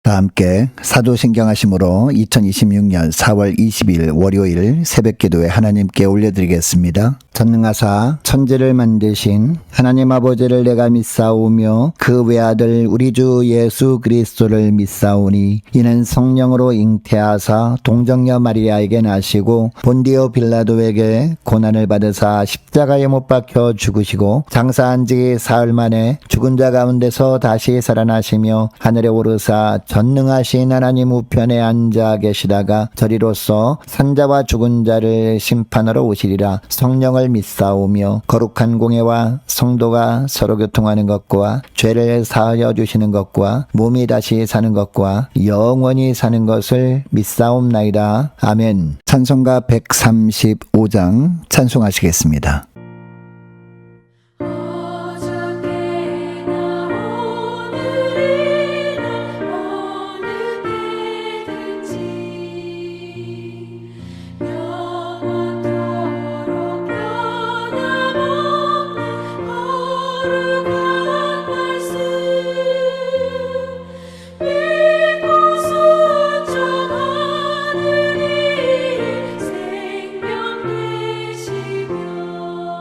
다 함께 사도신경하심으로 2026년 4월 20일 월요일 새벽기도에 하나님께 올려드리겠습니다. 전능하사 천지를 만드신 하나님 아버지를 내가 믿사오며 그 외아들 우리 주 예수 그리스도를 믿사오니 이는 성령으로 잉태하사 동정녀 마리아에게 나시고 본디오 빌라도에게 고난을 받으사 십자가에 못 박혀 죽으시고 장사한 지 사흘 만에 죽은 자 가운데서 다시 살아나시며 하늘에 오르사 전능하신 하나님 우편에 앉아 계시다가 저리로서 산자와 죽은 자를 심판하러 오시리라. 성령을 믿사오며 거룩한 공예와 성도가 서로 교통하는 것과 죄를 사하여 주시는 것과 몸이 다시 사는 것과 영원히 사는 것을 믿사옵나이다. 아멘. 찬송가 135장 찬송하시겠습니다. 생명 되시며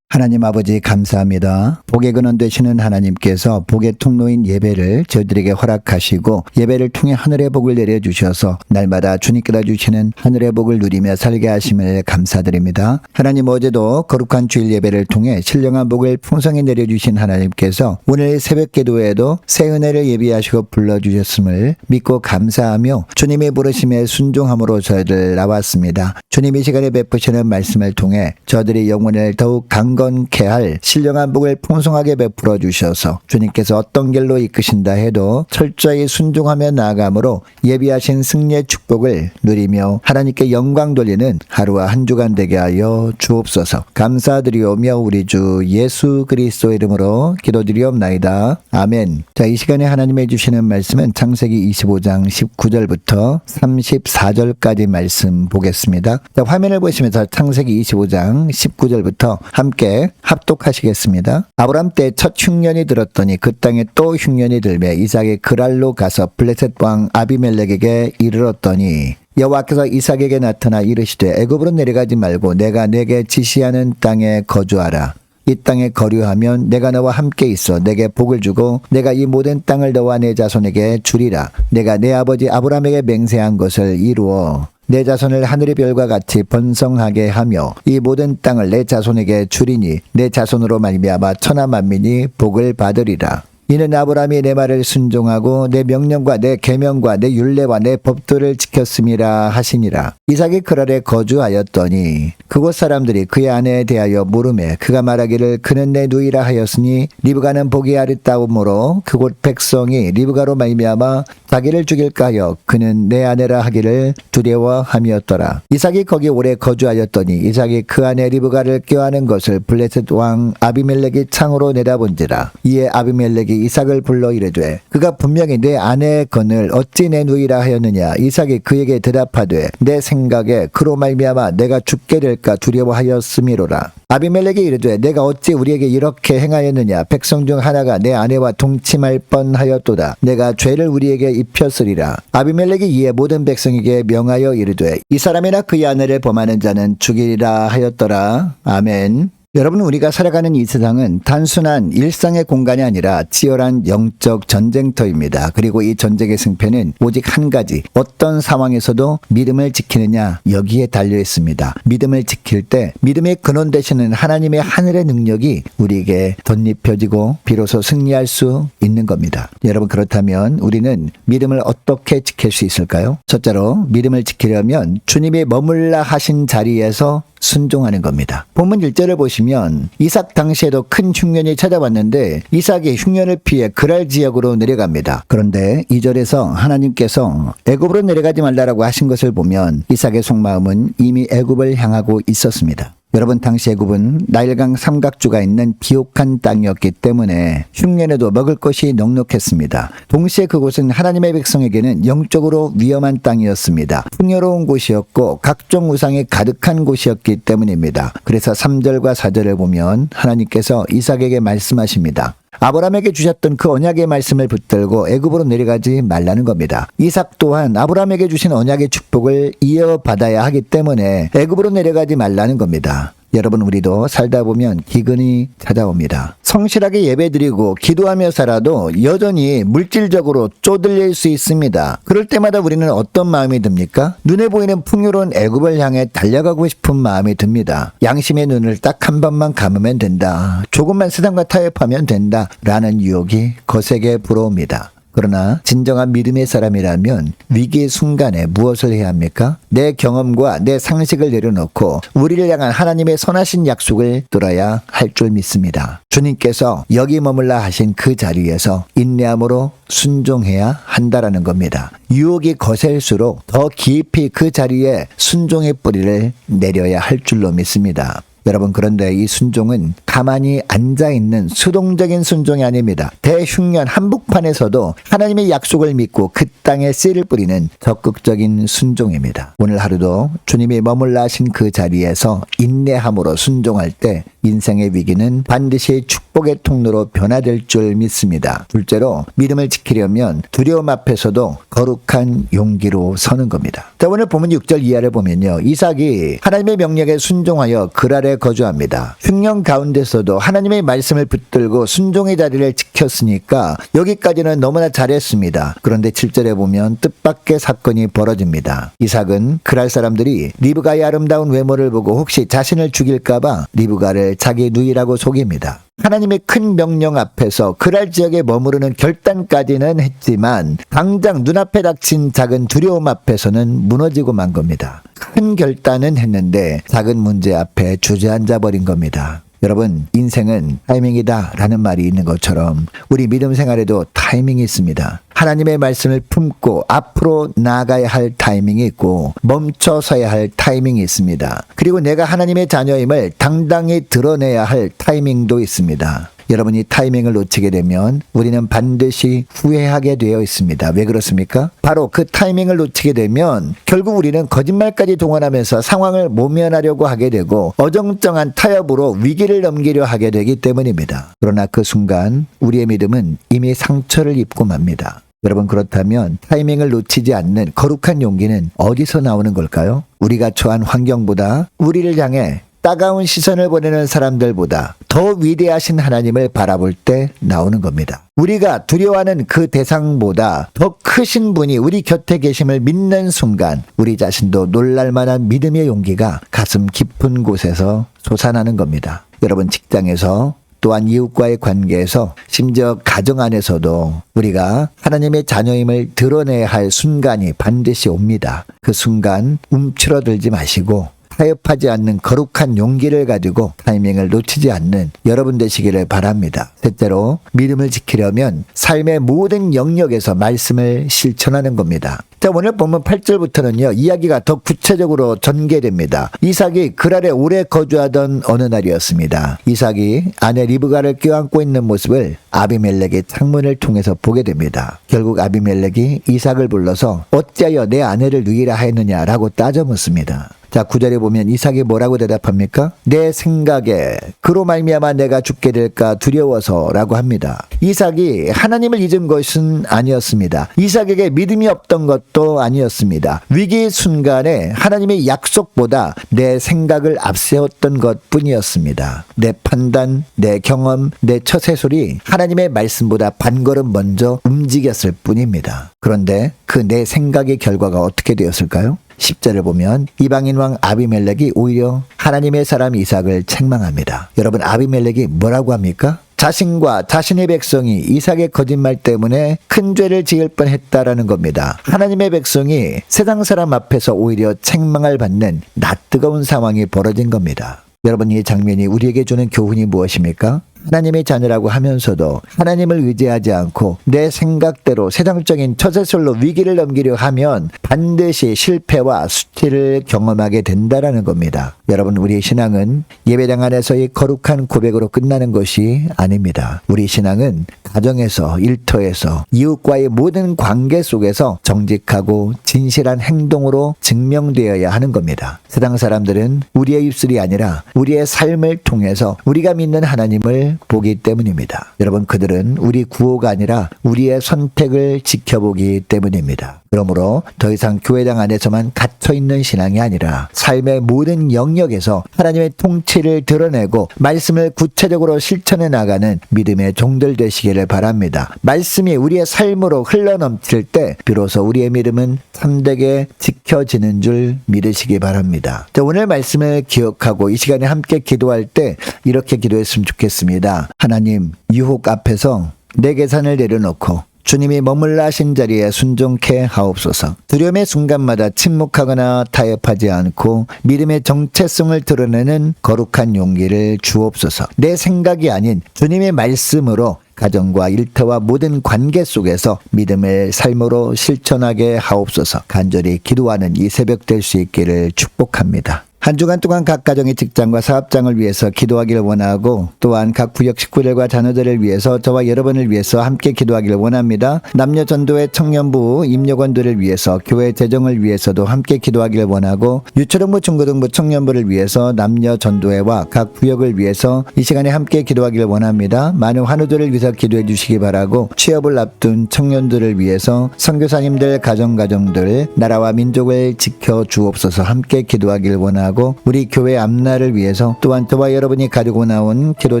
하나님 아버지 감사합니다. 복의 근원 되시는 하나님께서 복의 통로인 예배를 저희들에게 허락하시고 예배를 통해 하늘의 복을 내려주셔서 날마다 주님께서 주시는 하늘의 복을 누리며 살게 하심을 감사드립니다. 하나님 어제도 거룩한 주일 예배를 통해 신령한 복을 풍성히 내려주신 하나님께서 오늘 새벽 기도에도 새 은혜를 예비하시고 불러주셨음을 믿고 감사하며 주님의 부르심에 순종함으로 저희들 나왔습니다. 주님이 시간에 베푸시는 말씀을 통해 저들의 영혼을 더욱 강건케 할 신령한 복을 풍성하게 베풀어 주셔서 주님께서 어떤 길로 이끄신다 해도 철저히 순종하며 나아감으로 예비하신 승리의 축복을 누리며 하나님께 영광 돌리는 하루와 한 주간 되게 하여 주옵소서. 감사드리오며 우리 주 예수 그리스도 이름으로 기도드리옵나이다. 아멘. 자, 이 시간에 하나님이 주시는 말씀은 창세기 25장 19절부터 34절까지 말씀 보겠습니다. 자, 화면을 보시면서 창세기 25장 19절부터 함께 합독하시겠습니다. 아브람 때 첫 흉년이 들었더니 그 땅에 또 흉년이 들매 이삭이 그랄로 가서 블레셋 왕 아비멜렉에게 이르렀더니 여호와께서 이삭에게 나타나 이르시되 애굽으로 내려가지 말고 내가 내게 지시하는 땅에 거주하라. 이 땅에 거류하면 내가 너와 함께 있어 내게 복을 주고 내가 이 모든 땅을 너와 내 자손에게 주리라. 내가 내 아버지 아브람에게 맹세한 것을 이루어 내 자손을 하늘의 별과 같이 번성하게 하며 이 모든 땅을 내 자손에게 주리니 내 자손으로 말미암아 천하 만민이 복을 받으리라. 이는 아브람이 내 말을 순종하고 내 명령과 내 계명과 내 율례와 내 법도를 지켰음이라 하시니라. 이삭이 그랄에 거주하였더니 그곳 사람들이 그의 아내에 대하여 물으매 그가 말하기를 그는 내 누이라 하였으니 리브가는 복이 아리따움으로 그곳 백성이 리브가로 말미암아 자기를 죽일까 하여 그는 내 아내라 하기를 두려워함이었더라. 이삭이 거기 오래 거주하였더니 이삭이 그 아내 리브가를 껴안은 것을 블레셋 왕 아비멜렉이 창으로 내다본지라. 이에 아비멜렉이 이삭을 불러 이르되 그가 분명히 내 아내의 건을 어찌 내 누이라 하였느냐. 이삭이 그에게 대답하되 내 생각에 그로 말미암아 내가 죽게 될까 두려워하였음이로라. 아비멜렉이 이르되 내가 어찌 우리에게 이렇게 행하였느냐. 백성 중 하나가 내 아내와 동침할 뻔하였도다. 내가 죄를 우리에게 입혔으리라. 아비멜렉이 이에 모든 백성에게 명하여 이르되 이 사람이나 그의 아내를 범하는 자는 죽이리라 하였더라. 아멘. 여러분, 우리가 살아가는 이 세상은 단순한 일상의 공간이 아니라 치열한 영적 전쟁터입니다. 그리고 이 전쟁의 승패는 오직 한 가지, 어떤 상황에서도 믿음을 지키느냐 여기에 달려 있습니다. 믿음을 지킬 때 믿음의 근원 되시는 하나님의 하늘의 능력이 우리에게 덧입혀지고 비로소 승리할 수 있는 겁니다. 여러분, 그렇다면 우리는 믿음을 어떻게 지킬 수 있을까요? 첫째로 믿음을 지키려면 주님이 머물라 하신 자리에서 순종하는 겁니다. 본문 1절을 보시면 이삭 당시에도 큰 흉년이 찾아왔는데 이삭이 흉년을 피해 그랄 지역으로 내려갑니다. 그런데 2절에서 하나님께서 애굽으로 내려가지 말라라고 하신 것을 보면 이삭의 속마음은 이미 애굽을 향하고 있었습니다. 여러분, 당시 애굽은 나일강 삼각주가 있는 비옥한 땅이었기 때문에 흉년에도 먹을 것이 넉넉했습니다. 동시에 그곳은 하나님의 백성에게는 영적으로 위험한 땅이었습니다. 풍요로운 곳이었고 각종 우상이 가득한 곳이었기 때문입니다. 그래서 3절과 4절을 보면 하나님께서 이삭에게 말씀하십니다. 아브람에게 주셨던 그 언약의 말씀을 붙들고 애굽으로 내려가지 말라는 겁니다. 이삭 또한 아브람에게 주신 언약의 축복을 이어받아야 하기 때문에 애굽으로 내려가지 말라는 겁니다. 여러분, 우리도 살다 보면 기근이 찾아옵니다. 성실하게 예배드리고 기도하며 살아도 여전히 물질적으로 쪼들릴 수 있습니다. 그럴 때마다 우리는 어떤 마음이 듭니까? 눈에 보이는 풍요로운 애굽을 향해 달려가고 싶은 마음이 듭니다. 양심의 눈을 딱 한 번만 감으면 된다. 조금만 세상과 타협하면 된다. 라는 유혹이 거세게 불어옵니다. 그러나 진정한 믿음의 사람이라면 위기의 순간에 무엇을 해야 합니까? 내 경험과 내 상식을 내려놓고 우리를 향한 하나님의 선하신 약속을 들어야 할 줄 믿습니다. 주님께서 여기 머물라 하신 그 자리에서 인내함으로 순종해야 한다라는 겁니다. 유혹이 거셀수록 더 깊이 그 자리에 순종의 뿌리를 내려야 할 줄로 믿습니다. 여러분, 그런데 이 순종은 가만히 앉아있는 수동적인 순종이 아닙니다. 대흉년 한복판에서도 하나님의 약속을 믿고 그 땅에 씨를 뿌리는 적극적인 순종입니다. 오늘 하루도 주님이 머물라 하신 그 자리에서 인내함으로 순종할 때 인생의 위기는 반드시 축복의 통로로 변화될 줄 믿습니다. 둘째로 믿음을 지키려면 두려움 앞에서도 거룩한 용기로 서는 겁니다. 자, 오늘 본문 6절 이하를 보면요, 이삭이 하나님의 명령에 순종하여 그랄에 거주합니다. 흉년 가운데서 중에서도 하나님의 말씀을 붙들고 순종의 자리를 지켰으니까 여기까지는 너무나 잘했습니다. 그런데 7절에 보면 뜻밖의 사건이 벌어집니다. 이삭은 그랄 사람들이 리브가의 아름다운 외모를 보고 혹시 자신을 죽일까봐 리브가를 자기 누이라고 속입니다. 하나님의 큰 명령 앞에서 그랄 지역에 머무르는 결단까지는 했지만 당장 눈앞에 닥친 작은 두려움 앞에서는 무너지고 만 겁니다. 큰 결단은 했는데 작은 문제 앞에 주저앉아 버린 겁니다. 여러분, 인생은 타이밍이다 라는 말이 있는 것처럼 우리 믿음 생활에도 타이밍이 있습니다. 하나님의 말씀을 품고 앞으로 나아가야 할 타이밍이 있고 멈춰서야 할 타이밍이 있습니다. 그리고 내가 하나님의 자녀임을 당당히 드러내야 할 타이밍도 있습니다. 여러분이 타이밍을 놓치게 되면 우리는 반드시 후회하게 되어 있습니다. 왜 그렇습니까? 바로 그 타이밍을 놓치게 되면 결국 우리는 거짓말까지 동원하면서 상황을 모면하려고 하게 되고 어정쩡한 타협으로 위기를 넘기려 하게 되기 때문입니다. 그러나 그 순간 우리의 믿음은 이미 상처를 입고 맙니다. 여러분, 그렇다면 타이밍을 놓치지 않는 거룩한 용기는 어디서 나오는 걸까요? 우리가 처한 환경보다 우리를 향해 따가운 시선을 보내는 사람들보다 더 위대하신 하나님을 바라볼 때 나오는 겁니다. 우리가 두려워하는 그 대상보다 더 크신 분이 우리 곁에 계심을 믿는 순간 우리 자신도 놀랄만한 믿음의 용기가 가슴 깊은 곳에서 솟아나는 겁니다. 여러분, 직장에서 또한 이웃과의 관계에서 심지어 가정 안에서도 우리가 하나님의 자녀임을 드러내야 할 순간이 반드시 옵니다. 그 순간 움츠러들지 마시고 타협하지 않는 거룩한 용기를 가지고 타이밍을 놓치지 않는 여러분 되시기를 바랍니다. 셋째로, 믿음을 지키려면 삶의 모든 영역에서 말씀을 실천하는 겁니다. 자, 오늘 보면 8절부터는요, 이야기가 더 구체적으로 전개됩니다. 이삭이 그랄에 오래 거주하던 어느 날이었습니다. 이삭이 아내 리브가를 껴안고 있는 모습을 아비멜렉의 창문을 통해서 보게 됩니다. 결국 아비멜렉이 이삭을 불러서 어찌하여 내 아내를 누이라 하였느냐라고 따져 묻습니다. 자, 9절에 보면 이삭이 뭐라고 대답합니까? 내 생각에 그로 말미암아 내가 죽게 될까 두려워서라고 합니다. 이삭이 하나님을 잊은 것은 아니었습니다. 이삭에게 믿음이 없던 것도 아니었습니다. 위기 순간에 하나님의 약속보다 내 생각을 앞세웠던 것뿐이었습니다. 내 판단, 내 경험, 내 처세술이 하나님의 말씀보다 반걸음 먼저 움직였을 뿐입니다. 그런데 그 내 생각의 결과가 어떻게 되었을까요? 10절을 보면 이방인 왕 아비멜렉이 오히려 하나님의 사람 이삭을 책망합니다. 여러분, 아비멜렉이 뭐라고 합니까? 자신과 자신의 백성이 이삭의 거짓말 때문에 큰 죄를 지을 뻔했다라는 겁니다. 하나님의 백성이 세상 사람 앞에서 오히려 책망을 받는 낯뜨거운 상황이 벌어진 겁니다. 여러분, 이 장면이 우리에게 주는 교훈이 무엇입니까? 하나님의 자녀라고 하면서도 하나님을 의지하지 않고 내 생각대로 세상적인 처세술로 위기를 넘기려 하면 반드시 실패와 수치를 경험하게 된다라는 겁니다. 여러분, 우리의 신앙은 예배당 안에서의 거룩한 고백으로 끝나는 것이 아닙니다. 우리 신앙은 가정에서, 일터에서, 이웃과의 모든 관계 속에서 정직하고 진실한 행동으로 증명되어야 하는 겁니다. 세상 사람들은 우리의 입술이 아니라 우리의 삶을 통해서 우리가 믿는 하나님을 보기 때문입니다. 여러분, 그들은 우리 구호가 아니라 우리의 선택을 지켜보기 때문입니다. 그러므로 더 이상 교회당 안에서만 갇혀있는 신앙이 아니라 삶의 모든 영역에서 하나님의 통치를 드러내고 말씀을 구체적으로 실천해 나가는 믿음의 종들 되시기를 바랍니다. 말씀이 우리의 삶으로 흘러넘칠 때 비로소 우리의 믿음은 참되게 지켜지는 줄 믿으시기 바랍니다. 자, 오늘 말씀을 기억하고 이 시간에 함께 기도할 때 이렇게 기도했으면 좋겠습니다. 하나님, 유혹 앞에서 내 계산을 내려놓고 주님이 머물라 하신 자리에 순종케 하옵소서. 두려움의 순간마다 침묵하거나 타협하지 않고 믿음의 정체성을 드러내는 거룩한 용기를 주옵소서. 내 생각이 아닌 주님의 말씀으로 가정과 일터와 모든 관계 속에서 믿음을 삶으로 실천하게 하옵소서. 간절히 기도하는 이 새벽 될 수 있기를 축복합니다. 한 주간 동안 각 가정의 직장과 사업장을 위해서 기도하기를 원하고 또한 각 구역 식구들과 자녀들을 위해서 저와 여러분을 위해서 함께 기도하기를 원합니다. 남녀전도회 청년부 임력원들을 위해서 교회 재정을 위해서도 함께 기도하기를 원하고 유초등부 중고등부 청년부를 위해서 남녀전도회와 각 구역을 위해서 이 시간에 함께 기도하기를 원합니다. 많은 환우들을 위해서 기도해 주시기 바라고 취업을 앞둔 청년들을 위해서 선교사님들 가정들 나라와 민족을 지켜 주옵소서 함께 기도하기를 원하고 기도하고 우리 교회 앞날을 위해서 또한 저와 여러분이 가지고 나온 기도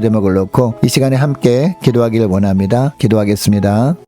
제목을 놓고 이 시간에 함께 기도하기를 원합니다. 기도하겠습니다.